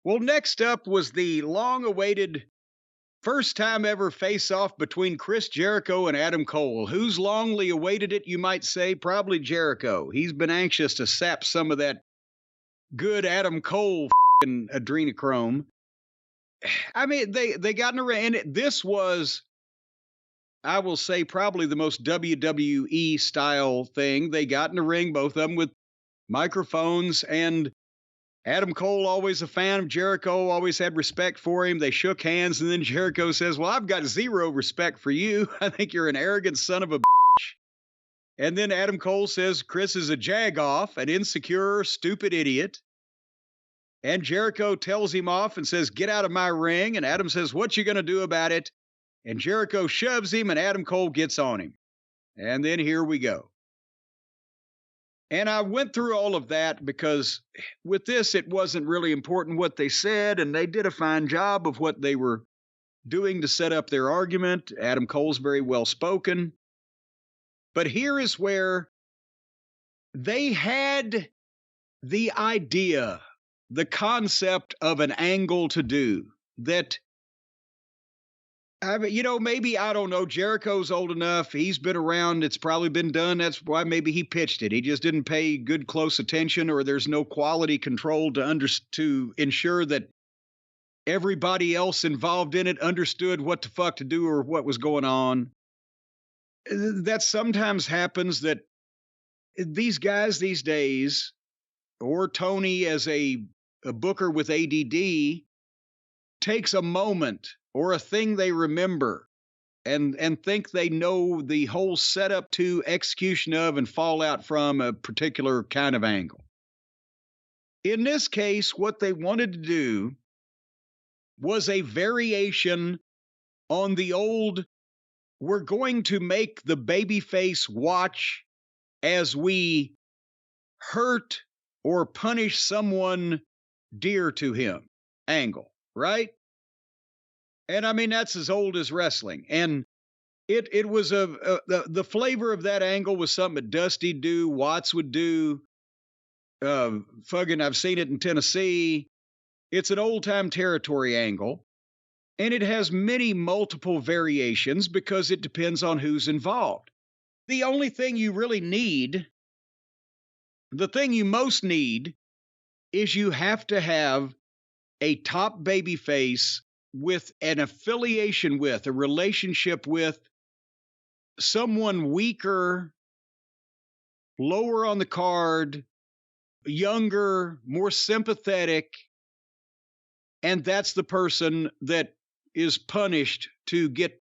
Well, next up was the long awaited first time ever face off between Chris Jericho and Adam Cole. Who's longly awaited it, you might say? Probably Jericho. He's been anxious to sap some of that good Adam Cole adrenochrome. I mean, they got in a ring, and this was, I will say, probably the most WWE style thing. They got in the ring, both of them with microphones, and Adam Cole, always a fan of Jericho, always had respect for him. They shook hands, and then Jericho says, "Well, I've got zero respect for you. I think you're an arrogant son of a bitch." And then Adam Cole says Chris is a jagoff, an insecure, stupid idiot. And Jericho tells him off and says, "Get out of my ring." And Adam says, "What you going to do about it?" And Jericho shoves him, and Adam Cole gets on him. And then here we go. And I went through all of that because with this, it wasn't really important what they said, and they did a fine job of what they were doing to set up their argument. Adam Cole's very well spoken. But here is where they had the idea, the concept of an angle to do that. I mean, maybe, I don't know, Jericho's old enough. He's been around. It's probably been done. That's why maybe he pitched it. He just didn't pay good, close attention, or there's no quality control to ensure that everybody else involved in it understood what the fuck to do or what was going on. That sometimes happens, that these guys these days, or Tony as a booker with ADD, takes a moment or a thing they remember and think they know the whole setup to, execution of, and fallout from a particular kind of angle. In this case, what they wanted to do was a variation on the old, we're going to make the babyface watch as we hurt or punish someone dear to him angle, right? And I mean, that's as old as wrestling. And it was the flavor of that angle was something that Dusty'd do, Watts would do. I've seen it in Tennessee. It's an old time territory angle. And it has many multiple variations because it depends on who's involved. The only thing you really need, the thing you most need, is you have to have a top baby face with an affiliation with, a relationship with someone weaker, lower on the card, younger, more sympathetic, and that's the person that is punished to get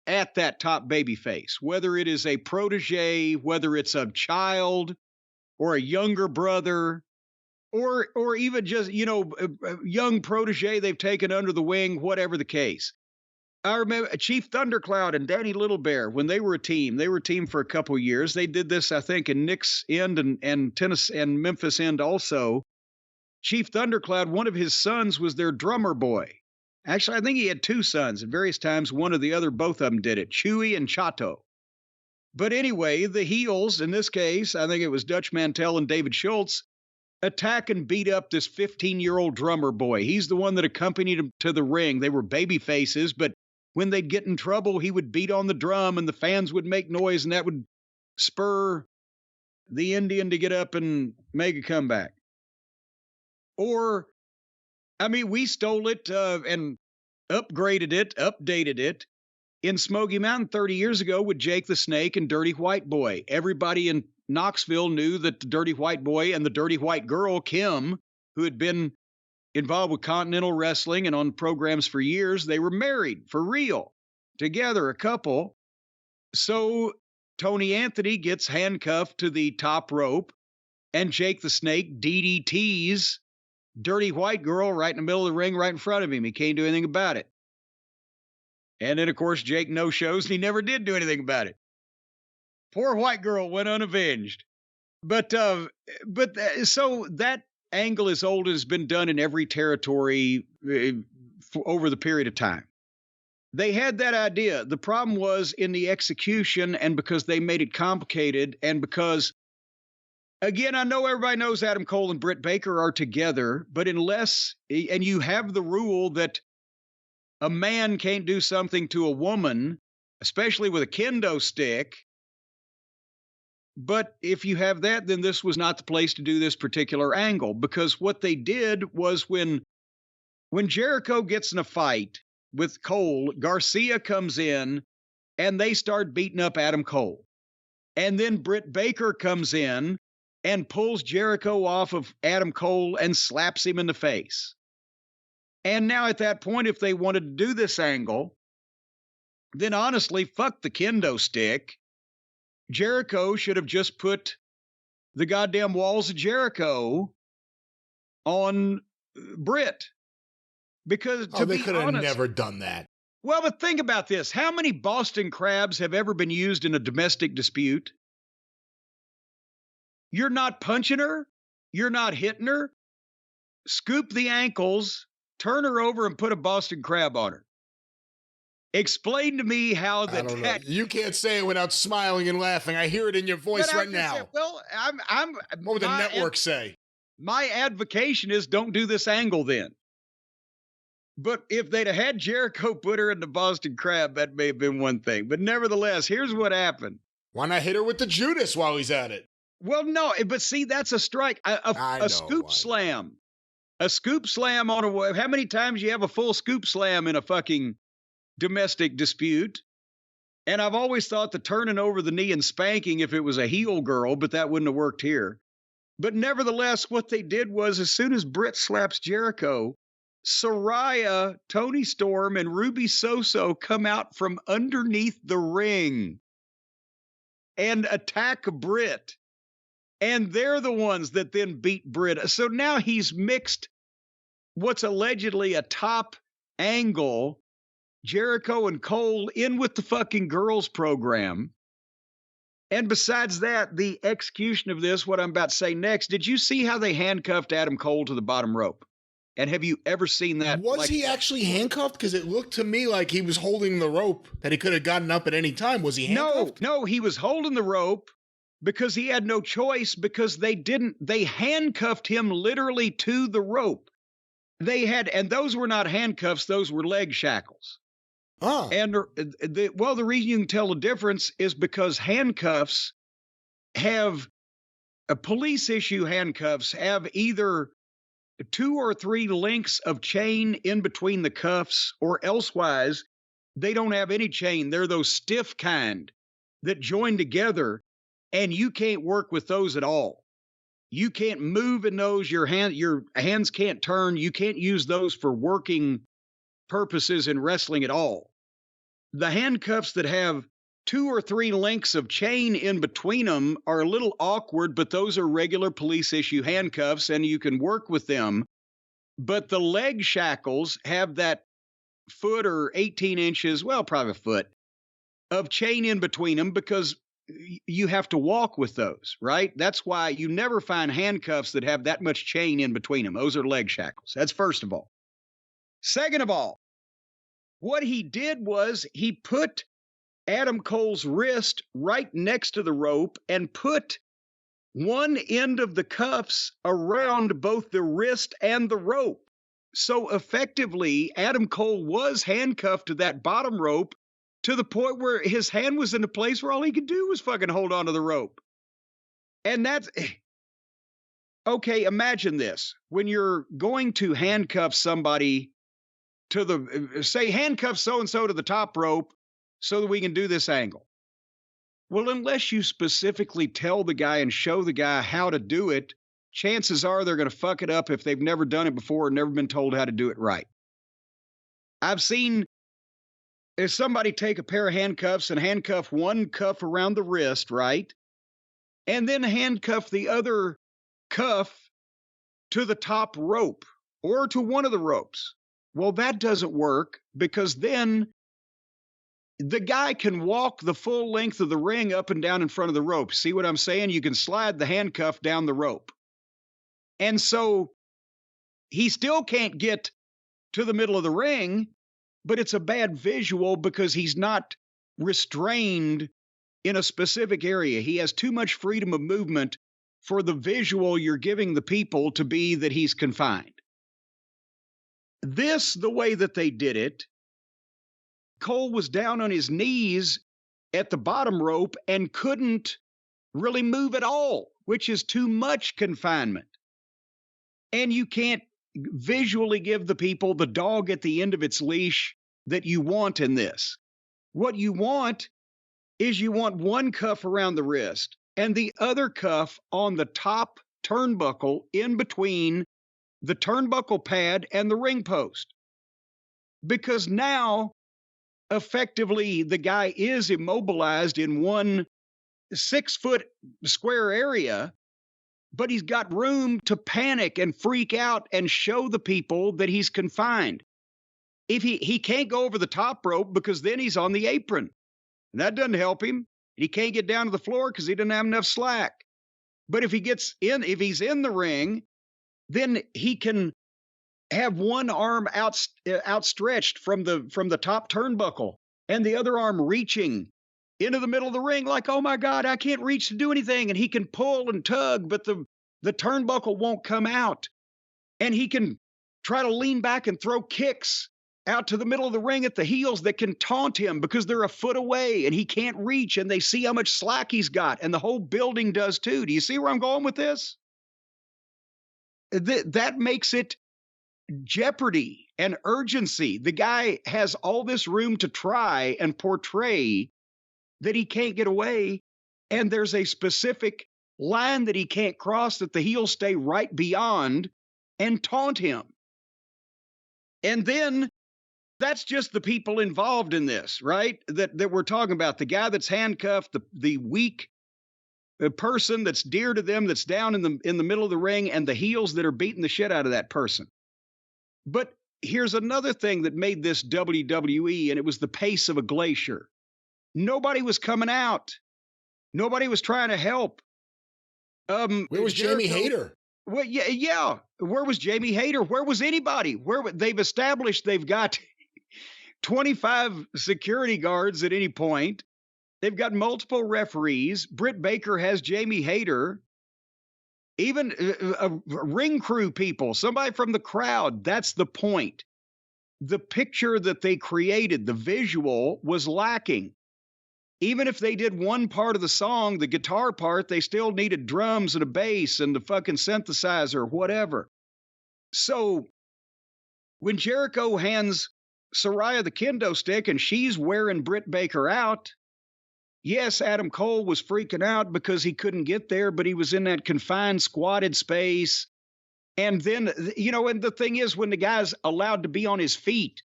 at that top baby face, whether it is a protege, whether it's a child or a younger brother, or even just, a young protege they've taken under the wing, whatever the case. I remember Chief Thundercloud and Danny Little Bear, when they were a team for a couple of years. They did this, I think, in Nick's end and Tennessee and Memphis end also. Chief Thundercloud, one of his sons was their drummer boy. Actually, I think he had two sons at various times. One or the other, both of them did it, Chewy and Chato. But anyway, the heels, in this case, I think it was Dutch Mantell and David Schultz, attack and beat up this 15-year-old drummer boy. He's the one that accompanied him to the ring. They were baby faces, but when they'd get in trouble, he would beat on the drum and the fans would make noise, and that would spur the Indian to get up and make a comeback. Or, I mean, we stole it and updated it in Smoky Mountain 30 years ago with Jake the Snake and Dirty White Boy. Everybody in Knoxville knew that the Dirty White Boy and the Dirty White Girl, Kim, who had been involved with Continental Wrestling and on programs for years, they were married for real, together, a couple. So Tony Anthony gets handcuffed to the top rope, and Jake the Snake DDTs Dirty White Girl right in the middle of the ring, right in front of him. He can't do anything about it. And then, of course, Jake no-shows, and he never did do anything about it. Poor White Girl went unavenged. But so that angle is old and has been done in every territory over the period of time. They had that idea. The problem was in the execution, and because they made it complicated, and because Again, I know everybody knows Adam Cole and Britt Baker are together, but unless, and you have the rule that a man can't do something to a woman, especially with a kendo stick. But if you have that, then this was not the place to do this particular angle, because what they did was when Jericho gets in a fight with Cole, Garcia comes in and they start beating up Adam Cole. And then Britt Baker comes in and pulls Jericho off of Adam Cole and slaps him in the face. And now at that point, if they wanted to do this angle, then honestly, fuck the kendo stick. Jericho should have just put the goddamn walls of Jericho on Britt. Because they could have never done that. Well, but think about this. How many Boston crabs have ever been used in a domestic dispute? You're not punching her. You're not hitting her. Scoop the ankles, turn her over, and put a Boston crab on her. Explain to me how that. You can't say it without smiling and laughing. I hear it in your voice right now. Well, what would the network say? My advocation is don't do this angle then. But if they'd have had Jericho put her in the Boston Crab, that may have been one thing. But nevertheless, here's what happened. Why not hit her with the Judas while he's at it? Well, no, but see, that's a strike. A scoop slam. A scoop slam on a... How many times you have a full scoop slam in a fucking domestic dispute? And I've always thought the turning over the knee and spanking if it was a heel girl, but that wouldn't have worked here. But nevertheless, what they did was as soon as Britt slaps Jericho, Saraya, Tony Storm, and Ruby Soso come out from underneath the ring and attack Britt. And they're the ones that then beat Britt. So now he's mixed what's allegedly a top angle, Jericho and Cole, in with the fucking girls program. And besides that, the execution of this, what I'm about to say next, did you see how they handcuffed Adam Cole to the bottom rope? And have you ever seen that? Was he actually handcuffed? Because it looked to me like he was holding the rope, that he could have gotten up at any time. Was he handcuffed? No, he was holding the rope because he had no choice, because they handcuffed him literally to the rope. And those were not handcuffs, those were leg shackles. Oh. And the reason you can tell the difference is because handcuffs police issue handcuffs have either 2 or 3 links of chain in between the cuffs, or elsewise, they don't have any chain. They're those stiff kind that join together, and you can't work with those at all. You can't move in those. Your hands can't turn. You can't use those for working purposes in wrestling at all. The handcuffs that have 2 or 3 links of chain in between them are a little awkward, but those are regular police issue handcuffs and you can work with them. But the leg shackles have that foot or 18 inches, well, probably a foot of chain in between them, because you have to walk with those, right? That's why you never find handcuffs that have that much chain in between them. Those are leg shackles. That's first of all. Second of all, what he did was he put Adam Cole's wrist right next to the rope and put one end of the cuffs around both the wrist and the rope. So effectively, Adam Cole was handcuffed to that bottom rope to the point where his hand was in a place where all he could do was fucking hold on to the rope. And that's... Okay, imagine this. When you're going to handcuff somebody to say handcuff so-and-so to the top rope so that we can do this angle. Well, unless you specifically tell the guy and show the guy how to do it, chances are they're going to fuck it up if they've never done it before and never been told how to do it right. I've seen if somebody take a pair of handcuffs and handcuff one cuff around the wrist, right? And then handcuff the other cuff to the top rope or to one of the ropes. Well, that doesn't work, because then the guy can walk the full length of the ring up and down in front of the rope. See what I'm saying? You can slide the handcuff down the rope. And so he still can't get to the middle of the ring, but it's a bad visual because he's not restrained in a specific area. He has too much freedom of movement for the visual you're giving the people to be that he's confined. This, the way that they did it, Cole was down on his knees at the bottom rope and couldn't really move at all, which is too much confinement. And you can't visually give the people the dog at the end of its leash that you want in this. What you want is you want one cuff around the wrist and the other cuff on the top turnbuckle in between the turnbuckle pad and the ring post. Because now, effectively, the guy is immobilized in one 6-foot square area, but he's got room to panic and freak out and show the people that he's confined. If he can't go over the top rope because then he's on the apron. And that doesn't help him. He can't get down to the floor because he doesn't have enough slack. But if he's in the ring, then he can have one arm outstretched from the top turnbuckle and the other arm reaching into the middle of the ring like, oh my God, I can't reach to do anything. And he can pull and tug, but the turnbuckle won't come out. And he can try to lean back and throw kicks out to the middle of the ring at the heels that can taunt him because they're a foot away and he can't reach and they see how much slack he's got. And the whole building does too. Do you see where I'm going with this? That makes it jeopardy and urgency. The guy has all this room to try and portray that he can't get away. And there's a specific line that he can't cross that the heels stay right beyond and taunt him. And then that's just the people involved in this, right? That we're talking about. The guy that's handcuffed, the weak person that's dear to them, that's down in the middle of the ring, and the heels that are beating the shit out of that person. But here's another thing that made this WWE, and it was the pace of a glacier. Nobody was coming out. Nobody was trying to help. Where was Jamie Hayter? Well, yeah. Where was Jamie Hayter? Where was anybody? They've established they've got 25 security guards at any point. They've got multiple referees. Britt Baker has Jamie Hayter. Even ring crew people, somebody from the crowd. That's the point. The picture that they created, the visual, was lacking. Even if they did one part of the song, the guitar part, they still needed drums and a bass and the fucking synthesizer, whatever. So when Jericho hands Saraya the kendo stick and she's wearing Britt Baker out, yes, Adam Cole was freaking out because he couldn't get there, but he was in that confined, squatted space. And then, and the thing is, when the guy's allowed to be on his feet,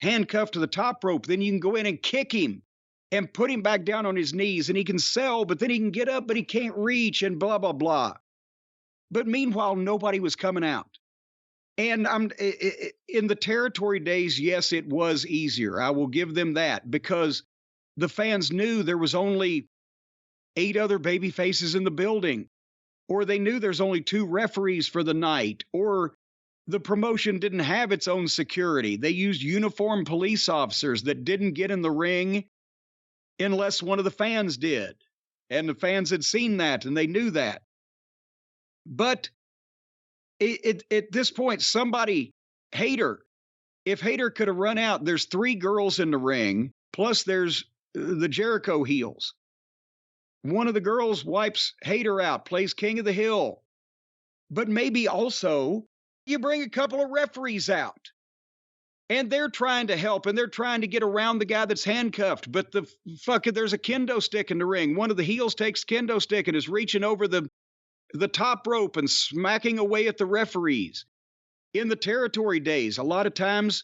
handcuffed to the top rope, then you can go in and kick him and put him back down on his knees, and he can sell, but then he can get up, but he can't reach, and blah, blah, blah. But meanwhile, nobody was coming out. And in the territory days, yes, it was easier. I will give them that, because the fans knew there was only 8 other baby faces in the building, or they knew there's only 2 referees for the night, or the promotion didn't have its own security. They used uniformed police officers that didn't get in the ring unless one of the fans did. And the fans had seen that and they knew that. But at this point, if Hayter could have run out, there's 3 girls in the ring, plus there's the Jericho heels. One of the girls wipes Hayter out, plays King of the Hill. But maybe also you bring a couple of referees out. And they're trying to help, and they're trying to get around the guy that's handcuffed. But there's a kendo stick in the ring. One of the heels takes kendo stick and is reaching over the top rope and smacking away at the referees. In the territory days, a lot of times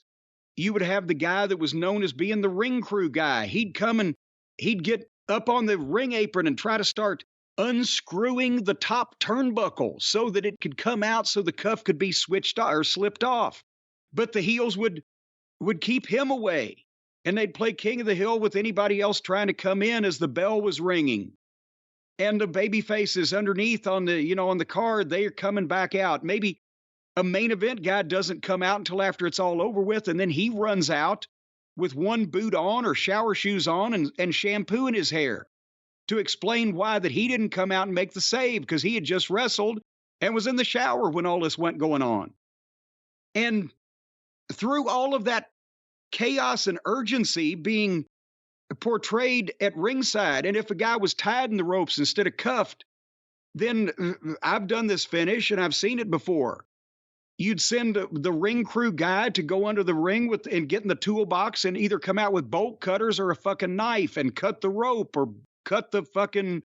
you would have the guy that was known as being the ring crew guy. He'd come and he'd get up on the ring apron and try to start unscrewing the top turnbuckle so that it could come out so the cuff could be switched or slipped off. But the heels would keep him away, and they'd play King of the Hill with anybody else trying to come in as the bell was ringing. And the baby faces underneath on the card, they are coming back out. Maybe a main event guy doesn't come out until after it's all over with, and then he runs out with one boot on or shower shoes on and shampoo in his hair. to explain why that he didn't come out and make the save because he had just wrestled and was in the shower when all this went going on. And through all of that chaos and urgency being portrayed at ringside, and if a guy was tied in the ropes instead of cuffed, then I've done this finish and I've seen it before. You'd send the ring crew guy to go under the ring and get in the toolbox and either come out with bolt cutters or a fucking knife and cut the rope or cut the fucking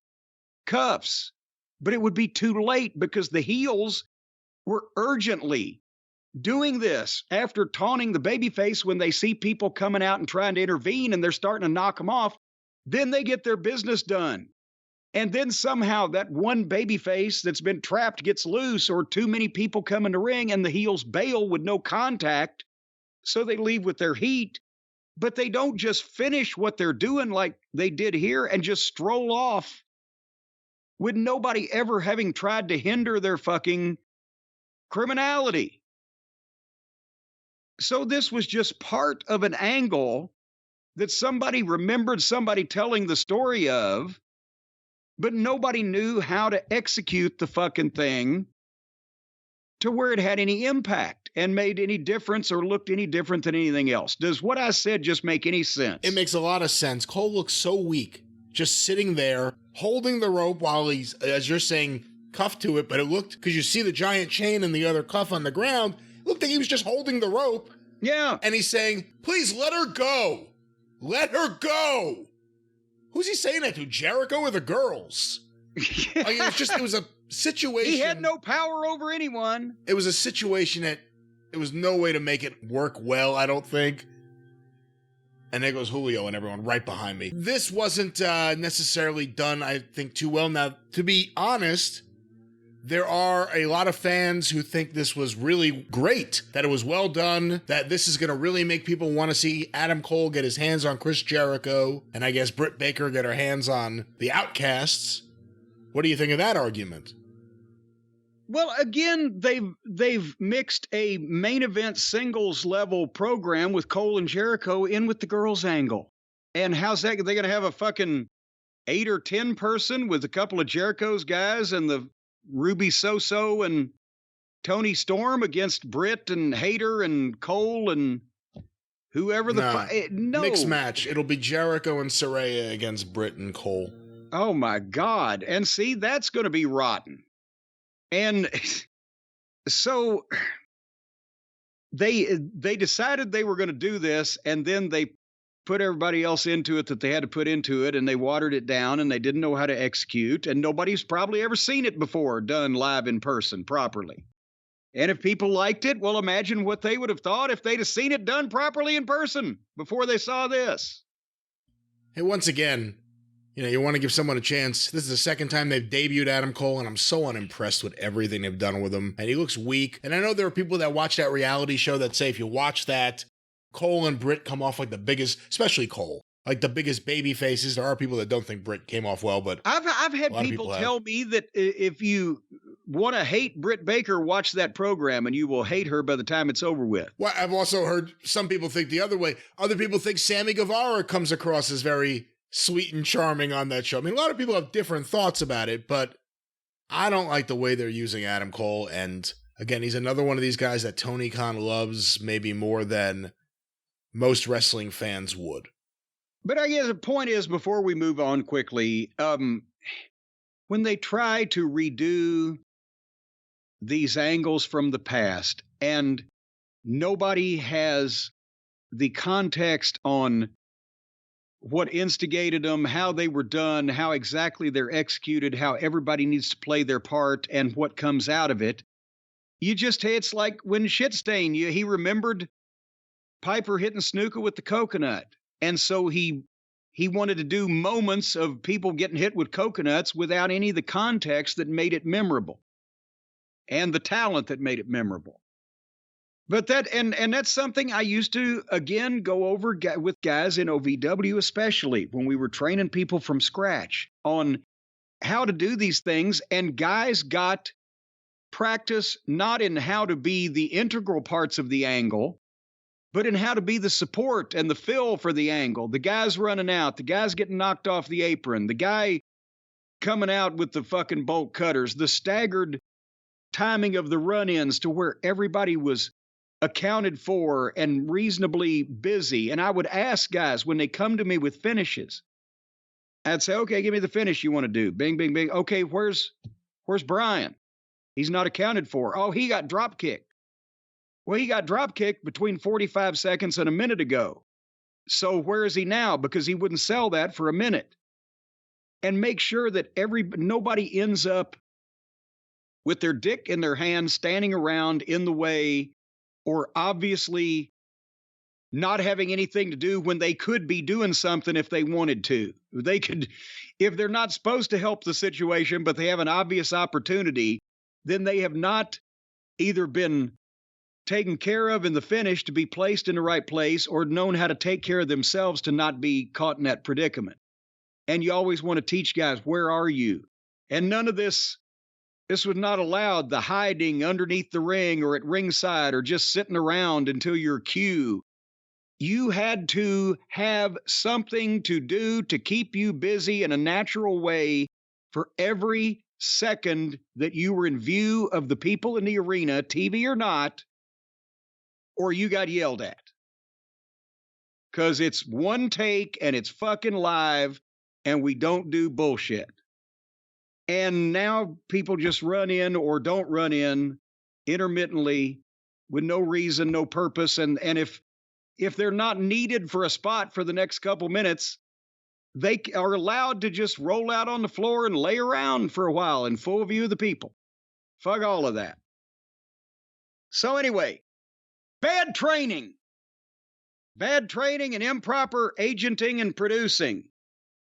cuffs. But it would be too late because the heels were urgently doing this after taunting the babyface when they see people coming out and trying to intervene and they're starting to knock them off. Then they get their business done. And then somehow that one babyface that's been trapped gets loose, or too many people come in the ring and the heels bail with no contact. So they leave with their heat, but they don't just finish what they're doing like they did here and just stroll off with nobody ever having tried to hinder their fucking criminality. So this was just part of an angle that somebody remembered somebody telling the story of, but nobody knew how to execute the fucking thing to where it had any impact and made any difference or looked any different than anything else. Does what I said just make any sense? It makes a lot of sense. Cole looks so weak, just sitting there, holding the rope while he's, as you're saying, cuffed to it, but it looked, because you see the giant chain and the other cuff on the ground, it looked like he was just holding the rope. Yeah. And he's saying, please let her go. Let her go. Who's he saying that to? Jericho or the girls? Like, it was a situation. He had no power over anyone. It was a situation that there was no way to make it work well, I don't think. And there goes Julio and everyone right behind me. This wasn't necessarily done, I think, too well. Now, to be honest, there are a lot of fans who think this was really great, that it was well done, that this is going to really make people want to see Adam Cole get his hands on Chris Jericho, and I guess Britt Baker get her hands on the Outcasts. What do you think of that argument? Well, again, they've mixed a main event singles level program with Cole and Jericho in with the girls angle. And how's that? They're going to have a fucking 8 or 10 person with a couple of Jericho's guys and the Ruby Soso and Tony Storm against Britt and Hayter and Cole and whoever no mixed match. It'll be Jericho and Saraya against Britt and Cole. Oh my God. And see, that's going to be rotten. And so they decided they were going to do this, and then they put everybody else into it that they had to put into it, and they watered it down, and they didn't know how to execute, and nobody's probably ever seen it before done live in person properly. And if people liked it, well, imagine what they would have thought if they'd have seen it done properly in person before they saw this. Hey, once again, you want to give someone a chance. This is the second time they've debuted Adam Cole, and I'm so unimpressed with everything they've done with him. And he looks weak. And I know there are people that watch that reality show that say if you watch that, Cole and Britt come off like the biggest, especially Cole, like the biggest baby faces. There are people that don't think Britt came off well, but I've had people tell me that if you want to hate Britt Baker, watch that program and you will hate her by the time it's over with. Well, I've also heard some people think the other way. Other people think Sammy Guevara comes across as very sweet and charming on that show. I mean, a lot of people have different thoughts about it, but I don't like the way they're using Adam Cole. And again, he's another one of these guys that Tony Khan loves maybe more than most wrestling fans would. But I guess the point is, before we move on quickly, when they try to redo these angles from the past and nobody has the context on what instigated them, how they were done, how exactly they're executed, how everybody needs to play their part and what comes out of it, it's like when Shitstain, he remembered Piper hitting Snuka with the coconut. And so he wanted to do moments of people getting hit with coconuts without any of the context that made it memorable and the talent that made it memorable. But and that's something I used to, again, go over with guys in OVW, especially when we were training people from scratch on how to do these things. And guys got practice not in how to be the integral parts of the angle, but in how to be the support and the fill for the angle. The guy's running out, the guy's getting knocked off the apron, the guy coming out with the fucking bolt cutters, the staggered timing of the run-ins to where everybody was accounted for and reasonably busy. And I would ask guys when they come to me with finishes, I'd say, okay, give me the finish you want to do. Bing, bing, bing. Okay, where's Brian? He's not accounted for. Oh, he got drop kicked. Well, he got drop kicked between 45 seconds and a minute ago. So where is he now? Because he wouldn't sell that for a minute. And make sure that nobody ends up with their dick in their hand, standing around in the way, or obviously not having anything to do when they could be doing something if they wanted to. They could, if they're not supposed to help the situation, but they have an obvious opportunity, then they have not either been taken care of in the finish to be placed in the right place, or known how to take care of themselves to not be caught in that predicament. And you always want to teach guys, where are you? And none of this was not allowed, the hiding underneath the ring or at ringside or just sitting around until your cue. You had to have something to do to keep you busy in a natural way for every second that you were in view of the people in the arena, TV or not, or you got yelled at. Because it's one take and it's fucking live and we don't do bullshit. And now people just run in or don't run in intermittently with no reason, no purpose. And if they're not needed for a spot for the next couple minutes, they are allowed to just roll out on the floor and lay around for a while in full view of the people. Fuck all of that. So anyway, bad training and improper agenting and producing,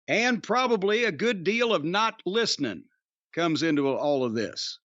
and probably a good deal of not listening comes into all of this.